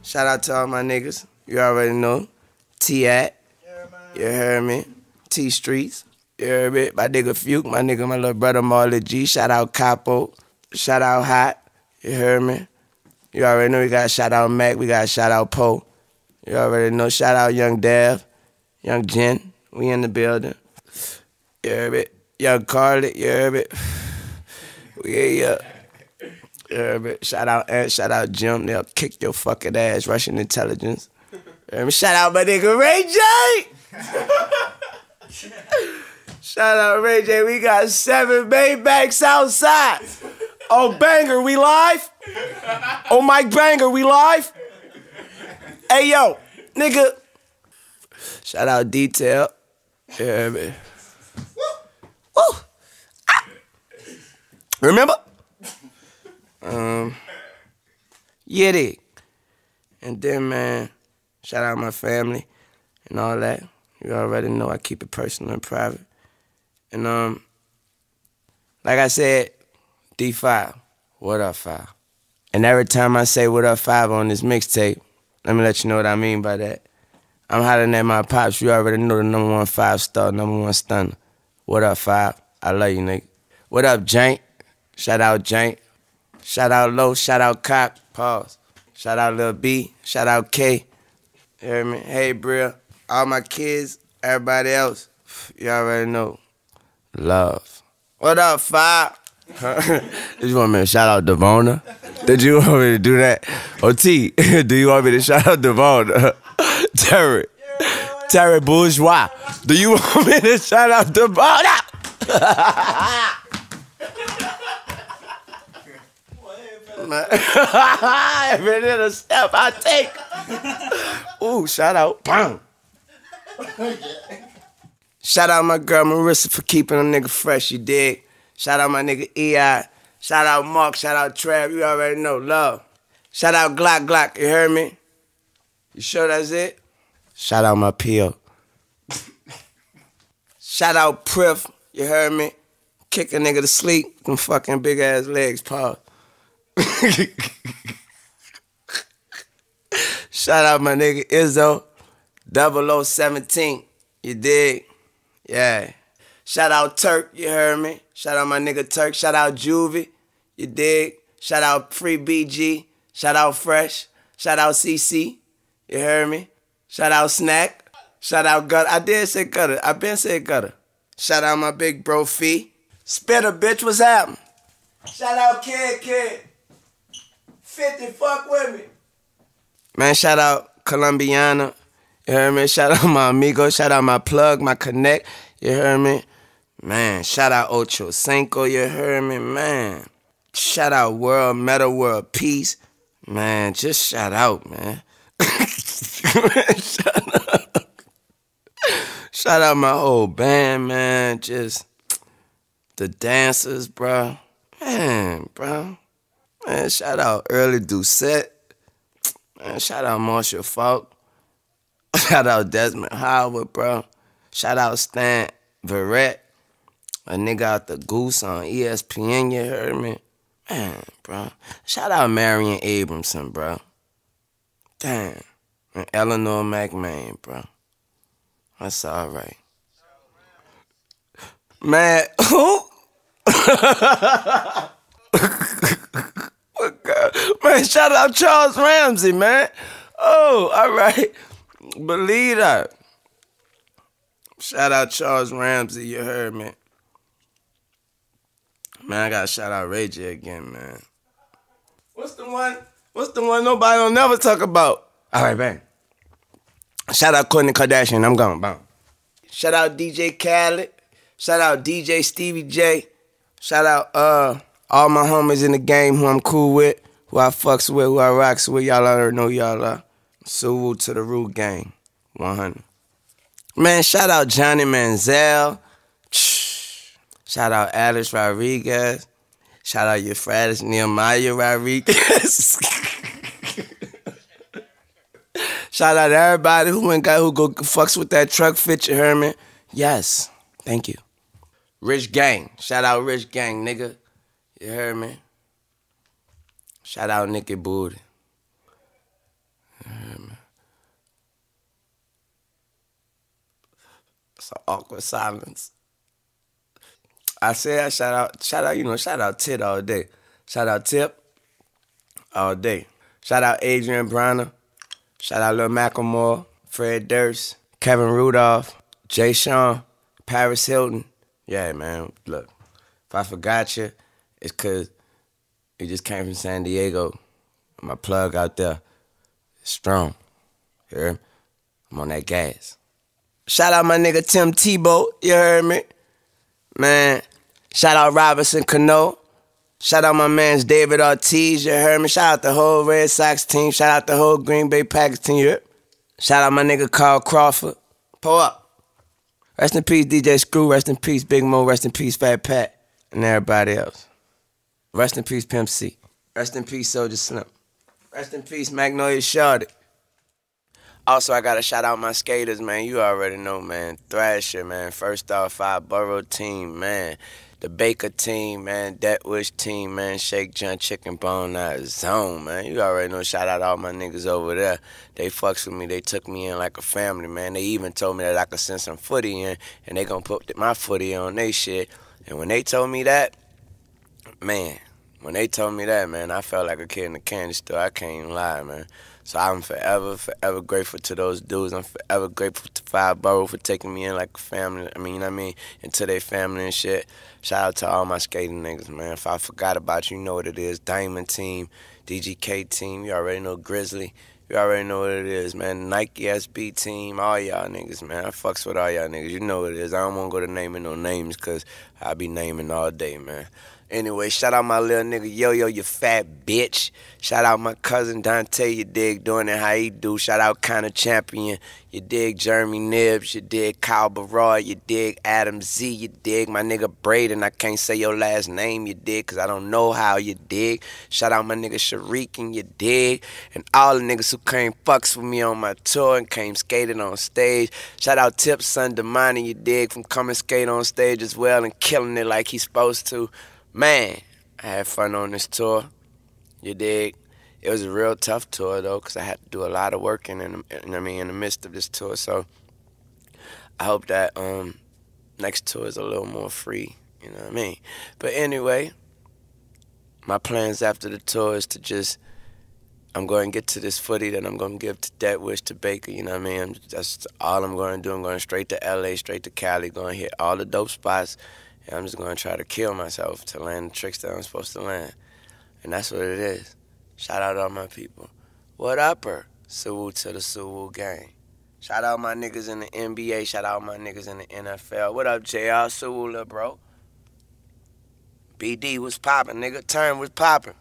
Shout out to all my niggas. You already know. T-At. You heard me. T-Streets. You heard me. My nigga Fuke. My little brother Marley G. Shout out Capo. Shout out Hot. You heard me. You already know we got shout out Mac. We got shout out Poe. You already know. Shout out Young Dev. Young Jen. We in the building. You heard me. Young Carly. You heard me. We in You heard me? Shout out Ant, shout out Jim. They'll kick your fucking ass, Russian intelligence. You heard me? Shout out my nigga Ray J. Shout out Ray J. We got 7 Maybachs outside. Oh, Banger, we live? Oh, Mike Banger, we live? Hey, yo, nigga. Shout out Detail. You heard me? Woo. Ah. Remember? Yeah, dig. And then, man, shout out my family and all that. You already know I keep it personal and private. And, like I said, D5, what up, 5? And every time I say what up, 5 on this mixtape, let me let you know what I mean by that. I'm hollering at my pops. You already know the #1 5-star, #1 stunner. What up, 5? I love you, nigga. What up, Jank? Shout out Jank. Shout out Low, shout out Cock, pause. Shout out Lil B, shout out K. You hear me? Hey, Brill, all my kids, everybody else, you already know. Love. What up, 5? Did you want me to shout out Devona? Did you want me to do that? OT, do you want me to shout out Devona? Terry Bourgeois, do you want me to shout out Devona? Every little step I take. Ooh, shout out. Bang. Shout out my girl Marissa for keeping a nigga fresh, you dig? Shout out my nigga E.I. Shout out Mark, shout out Trav, you already know, love. Shout out Glock, you heard me? You sure that's it? Shout out my P.O. Shout out Priff, you heard me? Kick a nigga to sleep, them fucking big ass legs, pause. Shout out my nigga Izzo, 0017, you dig? Yeah. Shout out Turk, you heard me? Shout out my nigga Turk, shout out Juvie, you dig? Shout out Free BG, shout out Fresh, shout out CC, you heard me? Shout out Snack, shout out Gutter, I did say Gutter, I been said Gutter. Shout out my big bro Fee. Spitter, bitch, what's happening? Shout out Kid. 50, fuck with me. Man, shout out Colombiana. You heard me? Shout out my amigo. Shout out my plug, my connect. You heard me? Man, shout out Ocho Cinco. You heard me? Man. Shout out World, Meta World Peace. Man, just shout out, man. Shout out my whole band, man. Just the dancers, bro. Man, bro. Man, shout out Early Doucette. Man, shout out Marshall Falk. Shout out Desmond Howard, bro. Shout out Stan Verrett. A nigga out the Goose on ESPN, you heard me? Man, bro. Shout out Marion Abramson, bro. Damn. And Eleanor Mack Maine, bro. That's all right. Man, who? Man, shout out Charles Ramsey, man. Oh, all right. Believe that. Shout out Charles Ramsey, you heard me. Man, I gotta shout out Ray J again, man. What's the one nobody don't never talk about? All right, bang. Shout out Kourtney Kardashian, I'm gone, bang. Shout out DJ Khaled. Shout out DJ Stevie J. Shout out all my homies in the game who I'm cool with, who I fucks with, who I rocks with. Y'all already know y'all are. Salute to the Root Gang, 100. Man, shout out Johnny Manziel. Shout out Alice Rodriguez. Shout out Euphrates Nehemiah Rodriguez. Shout out everybody who go fucks with that truck fit, you heard me? Yes, thank you. Rich Gang, shout out Rich Gang, nigga. You heard me? Shout out Nicky Booty. So awkward silence. I said shout out, shout out Tit all day. Shout out Tip all day. Shout out Adrian Bronner. Shout out Lil Macklemore, Fred Durst, Kevin Rudolph, Jay Sean, Paris Hilton. Yeah, man, look, if I forgot you, it's because you just came from San Diego. My plug out there is strong. You heard me? I'm on that gas. Shout out my nigga Tim Tebow, you heard me? Man, shout out Robinson Cano. Shout out my mans David Ortiz, you heard me? Shout out the whole Red Sox team. Shout out the whole Green Bay Packers team, you heard? Shout out my nigga Carl Crawford. Pull up. Rest in peace DJ Screw, rest in peace Big Mo, rest in peace Fat Pat, and everybody else. Rest in peace Pimp C. Rest in peace Soulja Slim. Rest in peace Magnolia Shorty. Also, I gotta shout out my skaters, man. You already know, man. Thrasher, man. First off, 5 Borough team, man. The Baker team, man. DatPiff team, man. Shake John Chicken Bone out of zone, man. You already know. Shout out all my niggas over there. They fucks with me. They took me in like a family, man. They even told me that I could send some footy in, and they gonna put my footy on they shit. And when they told me that, man, I felt like a kid in the candy store. I can't even lie, man. So I'm forever, forever grateful to those dudes. I'm forever grateful to 5 Borough for taking me in like a family. I mean, you know what I mean? Into their family and shit. Shout out to all my skating niggas, man. If I forgot about you, you know what it is. Diamond team, DGK team, you already know Grizzly. You already know what it is, man. Nike SB team, all y'all niggas, man. I fucks with all y'all niggas. You know what it is. I don't want to go to naming no names because I be naming all day, man. Anyway, shout out my little nigga Yo-Yo, you fat bitch. Shout out my cousin Dante, you dig, doing it how he do. Shout out Kinda Champion, you dig, Jeremy Nibbs, you dig, Kyle Barroy, you dig, Adam Z, you dig, my nigga Braden, I can't say your last name, you dig, because I don't know how, you dig. Shout out my nigga Sharikin, you dig, and all the niggas who came fucks with me on my tour and came skating on stage. Shout out Tip Son Damani, you dig, from coming skate on stage as well and killing it like he's supposed to. Man, I had fun on this tour, you dig. It was a real tough tour though, cause I had to do a lot of work in the midst of this tour. So I hope that next tour is a little more free, you know what I mean. But anyway, my plans after the tour is to I'm going to get to this footy that I'm going to give to DatPiff, to Baker, you know what I mean. That's all I'm going to do. I'm going straight to LA, straight to Cali, going to hit all the dope spots. And I'm just going to try to kill myself to land the tricks that I'm supposed to land. And that's what it is. Shout out all my people. What upper? Salute to the Salute gang. Shout out my niggas in the NBA. Shout out my niggas in the NFL. What up, JR? Salute, bro. BD was popping, nigga. Turn was popping.